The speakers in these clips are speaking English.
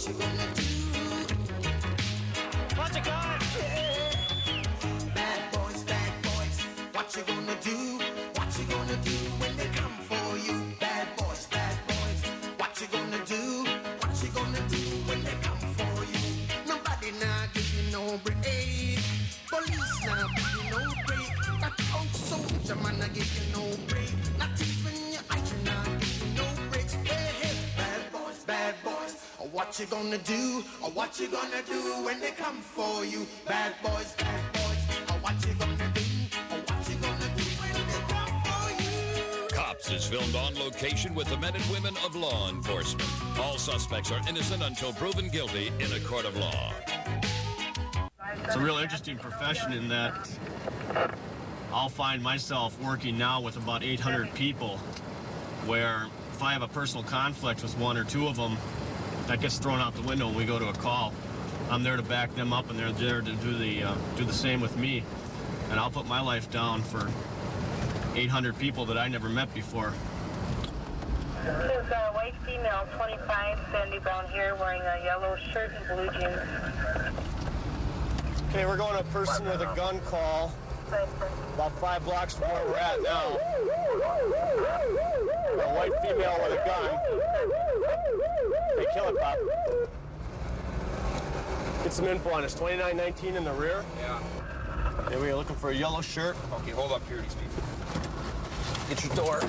you gonna do? Watch it, guys! Bad boys, what you gonna do? What you gonna do when they come for you? Bad boys, what you gonna do? What you gonna do when they come for you? Nobody now give you no break. Police now give you no break. That old soldier man now give you no break. Not even your iron now give you no breaks. Hey, hey, bad boys, what you gonna do? Or what you gonna do when they come for you? Bad boys, what you gonna do? Or what you gonna do when they come for you? Cops is filmed on location with the men and women of law enforcement. All suspects are innocent until proven guilty in a court of law. It's a real interesting profession in that I'll find myself working now with about 800 people, where if I have a personal conflict with one or two of them, that gets thrown out the window when we go to a call. I'm there to back them up, and they're there to do the same with me. And I'll put my life down for 800 people that I never met before. This is a white female, 25, Sandy Brown here, wearing a yellow shirt and blue jeans. Okay, we're going to a person with a gun call about 5 blocks from where we're at now. A white female with a gun. Hey, kill it, Bob. Get some info on us. 2919 in the rear. Yeah. Okay, we are looking for a yellow shirt. Okay, hold up here, these people. Get your door.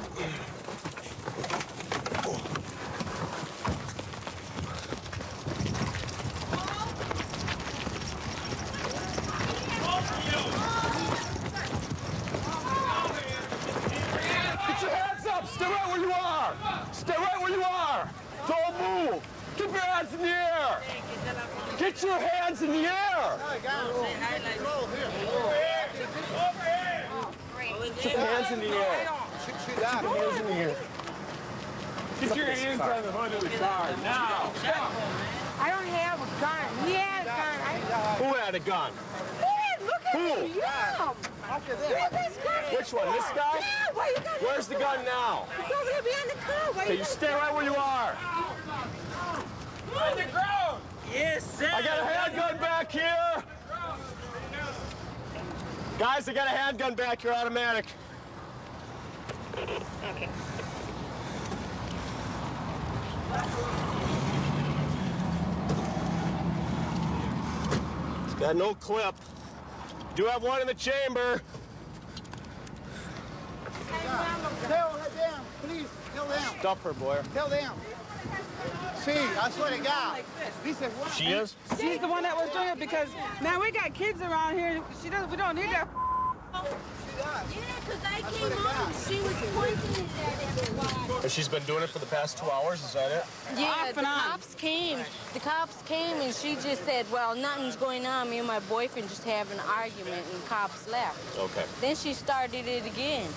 Get your hands up! Stay right where you are! Stay right where you are! Don't move! Keep your hands in the air! Get your hands in the air! Keep your hands in the air. Keep your hands in the air. Get your hands on the hood of the car, now! I don't have a gun. He had a gun. Who had a gun? Look at Who? him. Which one? This guy? Yeah, why you got Where's the gun now? It's over there behind the car. Why Okay, you stay right where you are. On the ground! Yes, sir! I got a handgun back here. Guys, I got a handgun back here, automatic. Okay. It's got no clip. Do have one in the chamber. Tell them, please, tell them. Stop her, boy. Tell them. See, I swear to God. This is what? She is? She's the one that was doing it because, man, we got kids around here. We don't need that. Yeah, because I came home and she was pointing it at everyone. And she's been doing it for the past 2 hours, is that it? Yeah, the cops came. The cops came and she just said, well, nothing's going on. Me and my boyfriend just have an argument, and the cops left. Okay. Then she started it again.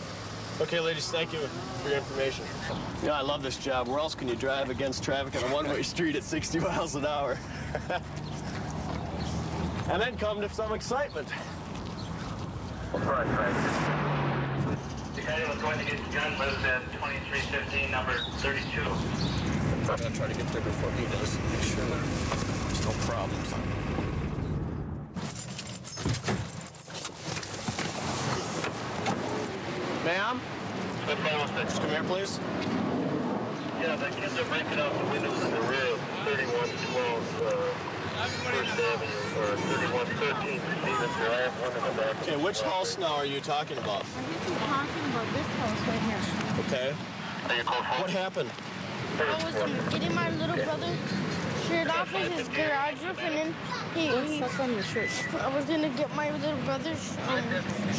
Okay, ladies, thank you for your information. Yeah, I love this job. Where else can you drive against traffic on a one-way street at 60 miles an hour? And then come to some excitement. Right. The guy that was going to get the gun was at 2315, number 32. I'm going to try to get there before he does. Make sure there's no problems. Ma'am? Just come here, please. Yeah, the kids are breaking out the windows in the rear of 3112 First Avenue, or 3113 Stevens Drive, one in the back. Okay, which house now are you talking about? I think he's talking about this house right here. Okay. What happened? I was getting my little brother shirt off of his garage roof, and then he What's on your shirt? I was gonna get my little brother's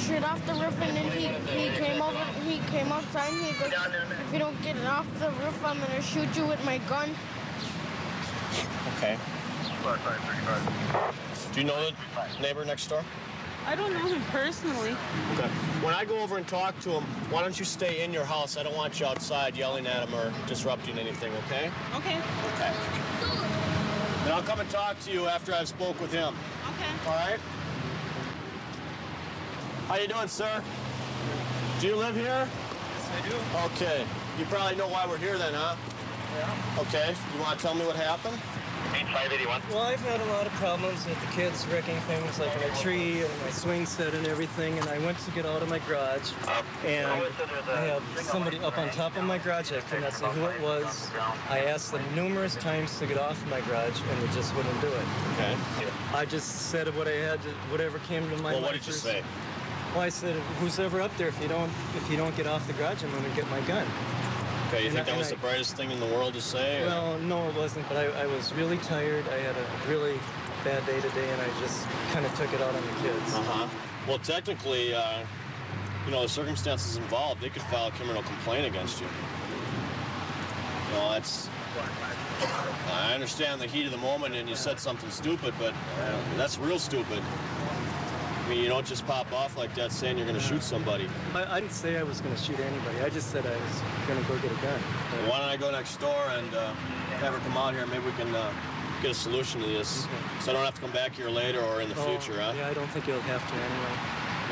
shirt off the roof, and then he came outside, and he goes, if you don't get it off the roof, I'm gonna shoot you with my gun. Okay. Do you know the neighbor next door? I don't know him personally. Okay. When I go over and talk to him, why don't you stay in your house? I don't want you outside yelling at him or disrupting anything, okay? Okay. Okay. And I'll come and talk to you after I've spoke with him. Okay. All right? How you doing, sir? Do you live here? Yes, I do. Okay. You probably know why we're here then, huh? Yeah. Okay. You want to tell me what happened? 581. Well, I've had a lot of problems with the kids wrecking things like my tree and my swing set and everything, and I went to get out of my garage, and I have somebody up on top of my garage. I could not see who it was. I asked them numerous times to get off my garage, and they just wouldn't do it. Okay. I just said what I had, whatever came to my mind. Well, what did you say? Well, I said, who's ever up there? If you don't get off the garage, I'm going to get my gun. Okay, you think that was the brightest thing in the world to say? Or? Well, no, it wasn't, but I was really tired. I had a really bad day today, and I just kind of took it out on the kids. Uh-huh. Well, technically, you know, the circumstances involved, they could file a criminal complaint against you. You know, that's... I understand the heat of the moment and you said something stupid, but that's real stupid. I mean, you don't just pop off like that saying you're going to shoot somebody. I didn't say I was going to shoot anybody. I just said I was going to go get a gun. Well, why don't I go next door and have her come out here and maybe we can get a solution to this. Okay. So I don't have to come back here later or in the future, huh? Yeah, I don't think you'll have to anyway.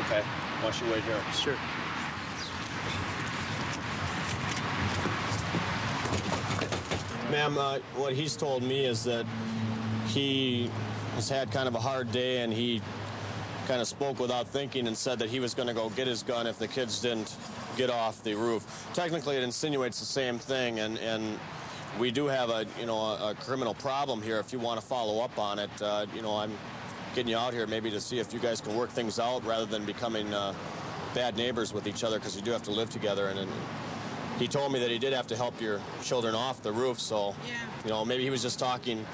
Okay. Why don't you wait here? Sure. Ma'am, what he's told me is that he has had kind of a hard day and he kind of spoke without thinking and said that he was going to go get his gun if the kids didn't get off the roof. Technically, it insinuates the same thing, and we do have a criminal problem here. If you want to follow up on it, I'm getting you out here maybe to see if you guys can work things out rather than becoming bad neighbors with each other, because you do have to live together. And he told me that he did have to help your children off the roof, so, maybe he was just talking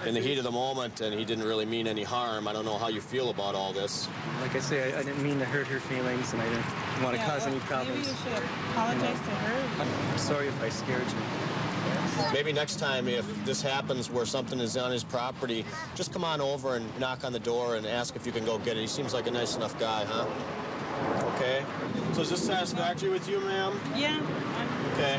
in the heat of the moment and he didn't really mean any harm. I don't know how you feel about all this. Like I say, I didn't mean to hurt her feelings, and I didn't want to cause any problems. Maybe you should apologize to her. I'm sorry if I scared you. Maybe next time, if this happens where something is on his property, just come on over and knock on the door and ask if you can go get it. He seems like a nice enough guy, huh? Okay. So is this satisfactory with you, ma'am? Yeah. Okay.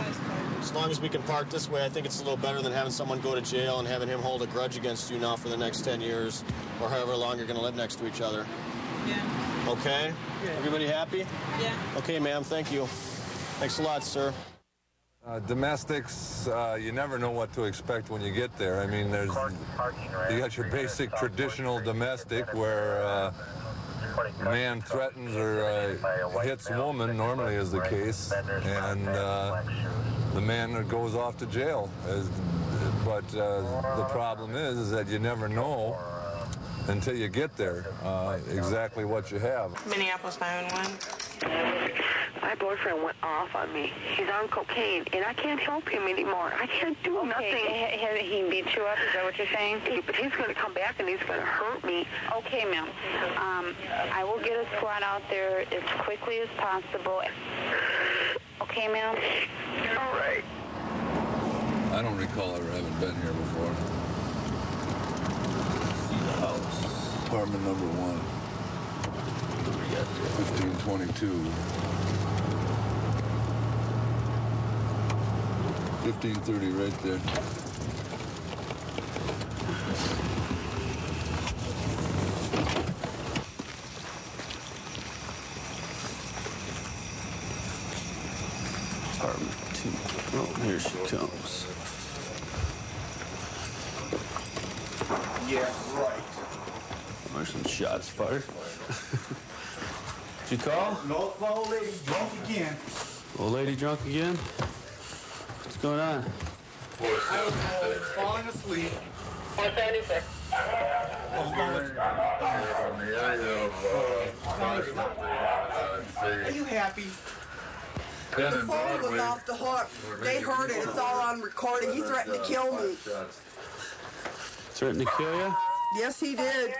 As long as we can park this way, I think it's a little better than having someone go to jail and having him hold a grudge against you now for the next 10 years or however long you're going to live next to each other. Yeah. Okay? Yeah. Everybody happy? Yeah. Okay, ma'am. Thank you. Thanks a lot, sir. Domestics, you never know what to expect when you get there. I mean, you got your basic traditional domestic where man threatens or hits woman, normally is the case, and the man goes off to jail. But the problem is that you never know until you get there exactly what you have. Minneapolis 911. My boyfriend went off on me. He's on cocaine, and I can't help him anymore. I can't do nothing. He beat you up? Is that what you're saying? But he's going to come back, and he's going to hurt me. Okay, ma'am. I will get a squad out there as quickly as possible. Okay, ma'am? All right. I don't recall ever having been here before. House. Apartment number 1. 1522. 1530 right there. Apartment 2. Oh, here she comes. Yeah, right. There's some shots fired. Did you call? No, old lady drunk again. Old lady drunk again? What's going on? I was falling asleep. 176. Are you happy? The phone was off the hook. They heard it. It's all on recording. He threatened to kill me. Threatened to kill you? Yes, he did.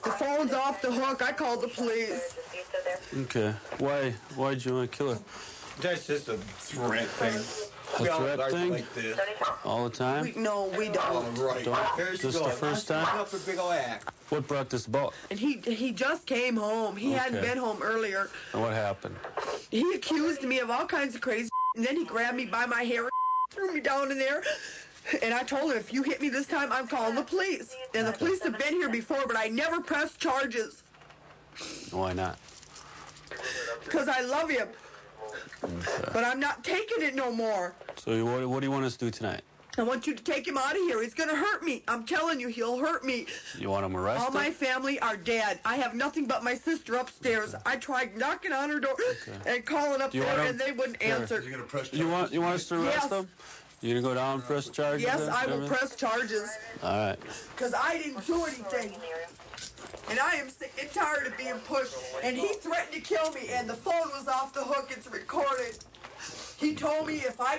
The phone's off the hook. I called the police. Okay. Why'd you want to kill her? That's just a threat thing. A threat thing? Like this. All the time? No, we don't. Right. Don't? Just the first time? Up a big old act. What brought this about? And he just came home. He hadn't been home earlier. And what happened? He accused me of all kinds of crazy and then he grabbed me by my hair and threw me down in there. And I told him, if you hit me this time, I'm calling the police. And the police have been here before, but I never pressed charges. Why not? Because I love him. Okay. But I'm not taking it no more. So what do you want us to do tonight? I want you to take him out of here. He's going to hurt me. I'm telling you, he'll hurt me. You want him arrested? All my family are dead. I have nothing but my sister upstairs. I tried knocking on her door and calling up there, and they wouldn't answer. You want us to arrest them? You gonna go down and press charges? Yes, I will press charges. All right. Because I didn't do anything. And I am sick and tired of being pushed. And he threatened to kill me, and the phone was off the hook. It's recorded. He told me it's a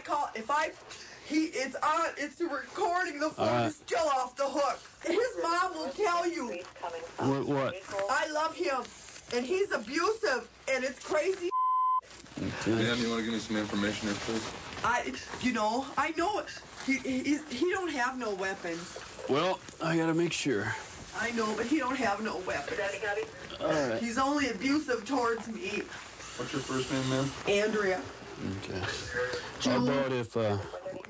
recording. The phone is still off the hook. His mom will tell you. What? I love him, and he's abusive, and it's crazy. Ma'am, you want to give me some information here, please? I know he don't have no weapons. Well, I gotta make sure. I know, but he don't have no weapons. All right. He's only abusive towards me. What's your first name, ma'am? Andrea. Okay. How about if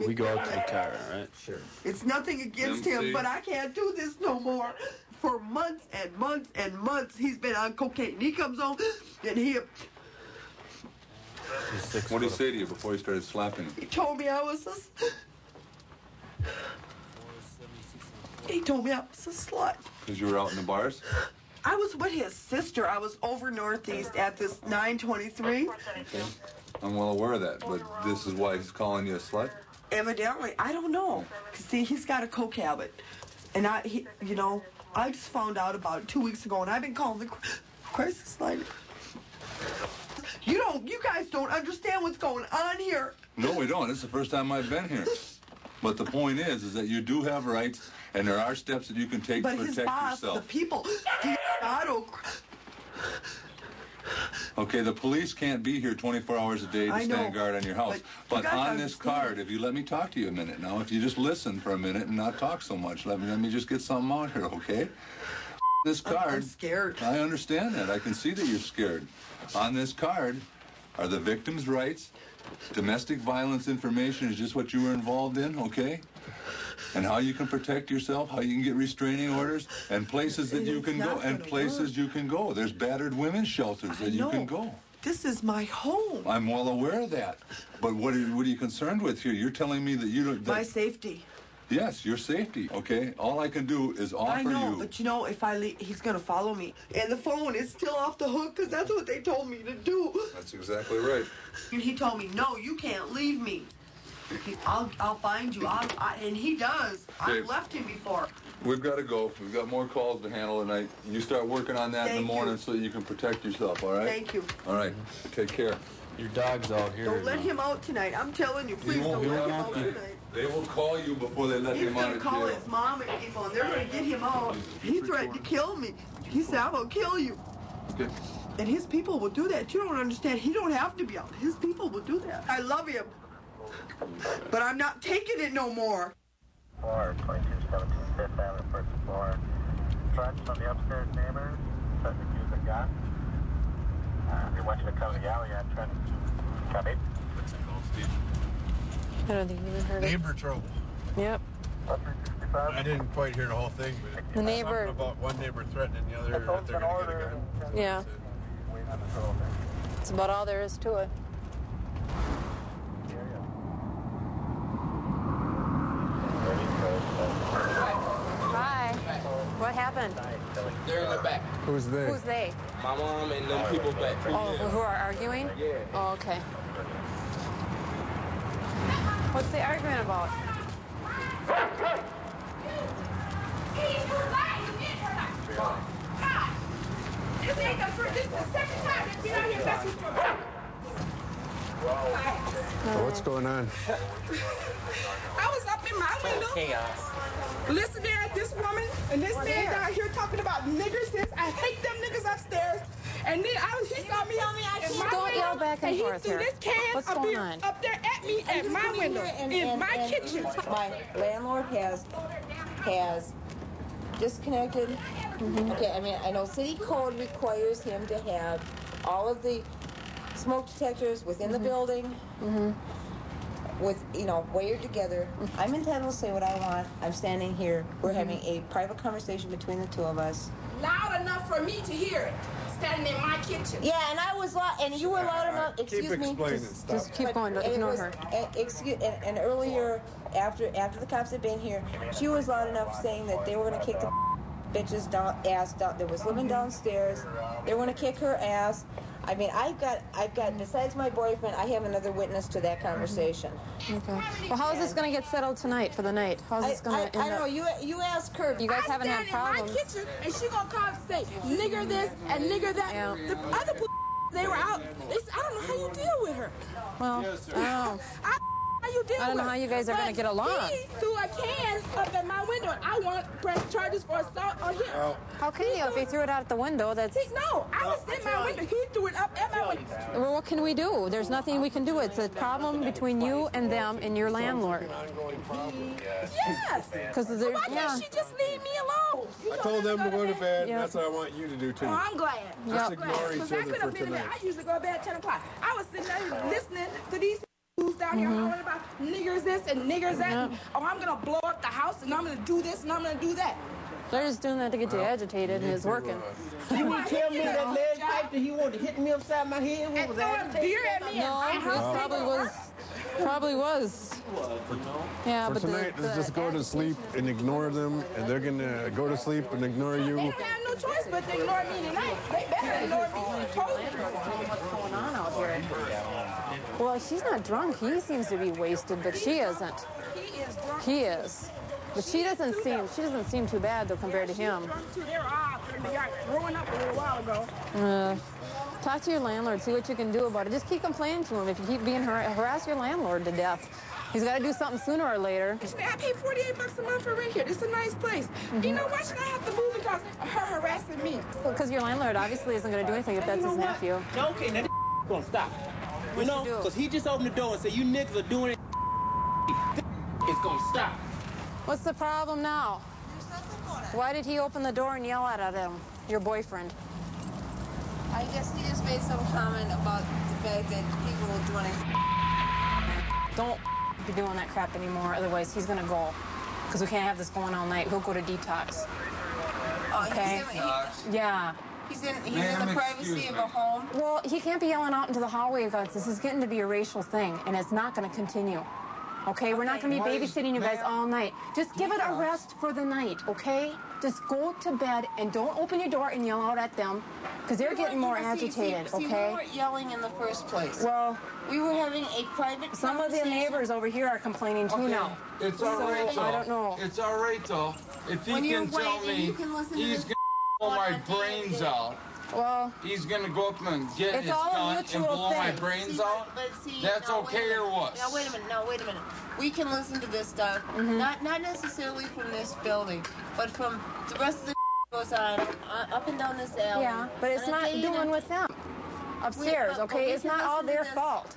we go out to the car, all right? Sure. It's nothing against him, but I can't do this no more. For months and months and months, he's been on cocaine. He comes home, and What did he say to you before he started slapping him? He told me I was a slut. Because you were out in the bars? I was with his sister. I was over Northeast at this 923. Okay. I'm well aware of that, but this is why he's calling you a slut? Evidently, I don't know. See, he's got a coke habit, and I just found out about it 2 weeks ago, and I've been calling the crisis line. You guys don't understand what's going on here. No, we don't. This is the first time I've been here. But the point is that you do have rights, and there are steps that you can take to protect yourself. The people, Okay, the police can't be here 24 hours a day to stand guard on your house. But on this card, if you let me talk to you a minute now, if you just listen for a minute and not talk so much, let me just get something out here, okay? This card. I'm scared. I understand that. I can see that you're scared. On this card are the victim's rights. Domestic violence information is just what you were involved in, okay? And how you can protect yourself, how you can get restraining orders, and places that you can go, and places you can go. There's battered women's shelters that you can go. This is my home. I'm well aware of that. But what are you concerned with here? You're telling me that you don't... My safety. Yes, your safety, okay? All I can do is offer you... I know, but if I leave, he's going to follow me. And the phone is still off the hook because that's what they told me to do. That's exactly right. And he told me, no, you can't leave me. I'll find you. And he does. Okay. I've left him before. We've got to go. We've got more calls to handle tonight. You start working on that in the morning so you can protect yourself, all right? Thank you. All right. Take care. Your dog's out here. Don't let him out tonight. I'm telling you, please don't let him out tonight. They will call you before they let him out of jail. He's going to call his mom and people, and they're going to get him out. He threatened to kill me. He said, I'm going to kill you. Okay. And his people will do that. You don't understand. He don't have to be out. His people will do that. I love him. But I'm not taking it no more. 2217 Fifth Avenue, first floor. Trucks on the upstairs neighbors, trying to use a gun. They want you to come to the alley and try to copy. I don't think you even heard it. Neighbor trouble. Yep. I didn't quite hear the whole thing, but the neighbor about one neighbor threatening the other that they're going to get a gun. Yeah. It's about all there is to it. Hi. What happened? They're in the back. Who's they? Who's they? My mom and them people back. Oh, who are arguing? Yeah. Oh, okay. What's the argument about? This ain't the first, this is the second time that you're out here messing with me. What's going on? I was up in my window. Chaos. Listening at this woman and this man down here talking about niggers. I hate them niggas upstairs. And then he saw me on the Don't yell back and forth here. He threw this can What's up going here, on? up there at me at my window, in my kitchen. My landlord has disconnected. Okay, I mean, I know city code requires him to have all of the smoke detectors within the building, with, wired together. I'm entitled to say what I want. I'm standing here. We're having a private conversation between the two of us. Loud enough for me to hear it, standing in my kitchen. Yeah, and I was loud, and you were loud enough. Excuse me. Just keep going. Don't ignore her. Excuse. And earlier, after the cops had been here, she was loud enough saying that they were going to kick the bitch's ass down. They was living downstairs. They were going to kick her ass. I mean, I've got. Besides my boyfriend, I have another witness to that conversation. Okay. Well, how is this going to get settled tonight for the night? How's this going to end up? I don't know. You ask her. You guys haven't had problems. In my kitchen, and she gonna come and say nigger this and nigger that. Yeah. The other they were out. They said, I don't know how you deal with her. Well, I don't know. I don't know how you guys are going to get along. He threw a can up at my window, and I want to press charges for assault on him. How can you if he threw it out the window? No, I was in my window. He threw it up at my window. Well, what can we do? There's nothing we can do. It's a problem between you and them and your landlord. Yes. Because why can't she just leave me alone? I told them to go to bed, and that's what I want you to do, too. Oh, I'm glad. Just ignore each other for tonight. I usually go to bed at 10 o'clock. I was sitting there listening to these who's down here hollering about niggers this and niggers that. And, oh, I'm going to blow up the house, and I'm going to do this, and I'm going to do that. They're just doing that to get you agitated, and it's working. You mean tell me that last night that he wanted to hit me upside my head? What was that? Beer at me. No, it probably was. Yeah, for but tonight, just go to sleep and ignore them, and they're gonna go to sleep and ignore you. They don't have no choice but to ignore me tonight. They better ignore me. Totally. What's going on out here? Well, she's not drunk. He seems to be wasted, but she isn't. He is drunk. He is. But she doesn't seem too bad though compared to him. They were all in the yard growing up a little while ago. Talk to your landlord, see what you can do about it. Just keep complaining to him. If you keep being harass your landlord to death. He's got to do something sooner or later. I pay $48 a month for rent here. This is a nice place. You know, why should I have to move because of her harassing me? Because your landlord obviously isn't going to do anything if that's his nephew. No, okay, now this gonna stop. You know, because he just opened the door and said, you niggas are doing it. It's gonna stop. What's the problem now? Why did he open the door and yell at him, your boyfriend? I guess he just made some comment about the fact that people were doing it. Don't be doing that crap anymore, otherwise he's gonna go. Because we can't have this going all night. He'll go to detox. Oh, okay? Yeah. He's in the privacy of a home? Well, he can't be yelling out into the hallway about this. This is getting to be a racial thing, and it's not gonna continue. Okay, we're not going to be babysitting you guys all night. Just give it a rest for the night, okay? Just go to bed and don't open your door and yell out at them because they're getting more agitated, okay? We weren't yelling in the first place. Well, we were having a private some of the neighbors over here are complaining too now. It's all right, though. I don't know. It's all right, though. If he can tell me he's going to blow my brains out. Well, he's going to go up and get his gun and blow my brains out? That's okay or what? Now, wait a minute. We can listen to this stuff, not necessarily from this building, but from the rest of the goes on up and down this alley. Yeah, but it's not doing with them upstairs, okay? It's not all their fault.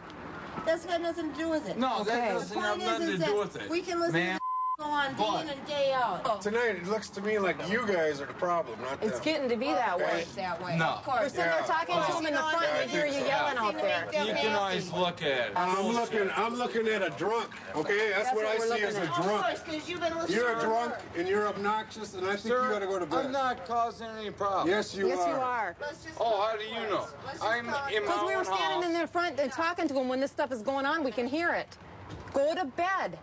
That's got nothing to do with it. No, that doesn't have nothing to do with it. We can listen to go on day in and day out. Tonight, it looks to me like you guys are the problem, not them. It's getting to be that way. It's that way. No. Of course. We're sitting there talking to them in the front and they hear you yelling out there. You can always look at it. I'm looking at a drunk, okay? That's what I see as a drunk. Of course, you've been listening. You're a drunk and you're obnoxious, and I think you got to go to bed. I'm not causing any problems. Yes, you are. Yes, you are. Oh, how do you know? I'm in my own Because we were standing in the front and talking to them when this stuff is going on. We can hear it. Go to bed.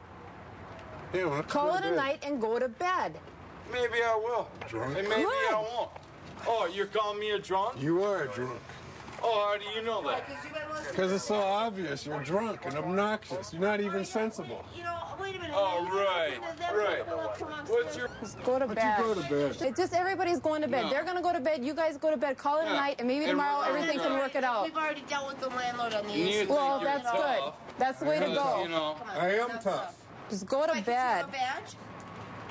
Yeah, call it a night and go to bed. Maybe I will. Drunk? And maybe I won't. Oh, you're calling me a drunk? You are a drunk. Oh, how do you know that? Because it's so obvious. You're drunk and obnoxious. You're not even sensible. You know, wait a minute. Oh, right. What's your... Just go to bed. You go to bed. It's just everybody's going to bed. No. They're going to go to bed. You guys go to bed. Call it a night, and maybe tomorrow everything can work it out. We've already dealt with the landlord on the issue. Well, that's good. That's the way to go. You know, I am tough. Just go to bed. Do you have a badge?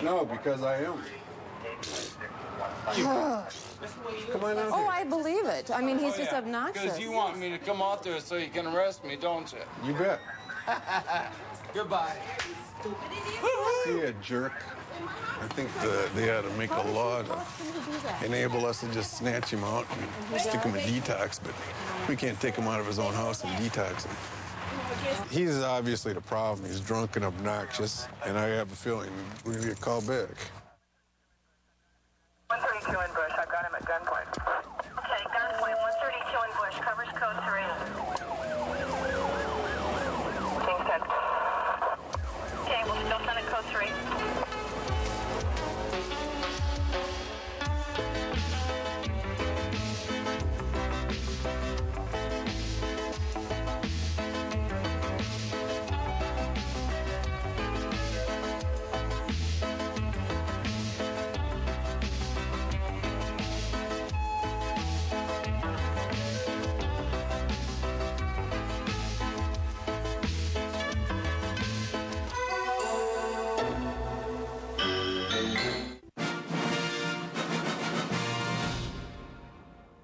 No, because I am. Come on out Oh, here. I believe it. I mean, he's just obnoxious. because you want me to come out there so you can arrest me, don't you? You bet. Goodbye. See you, jerk. I think they ought to make a law to enable us to just snatch him out and stick him in detox, but we can't take him out of his own house and detox him. He's obviously the problem. He's drunk and obnoxious, and I have a feeling we're going to get called back. 132 in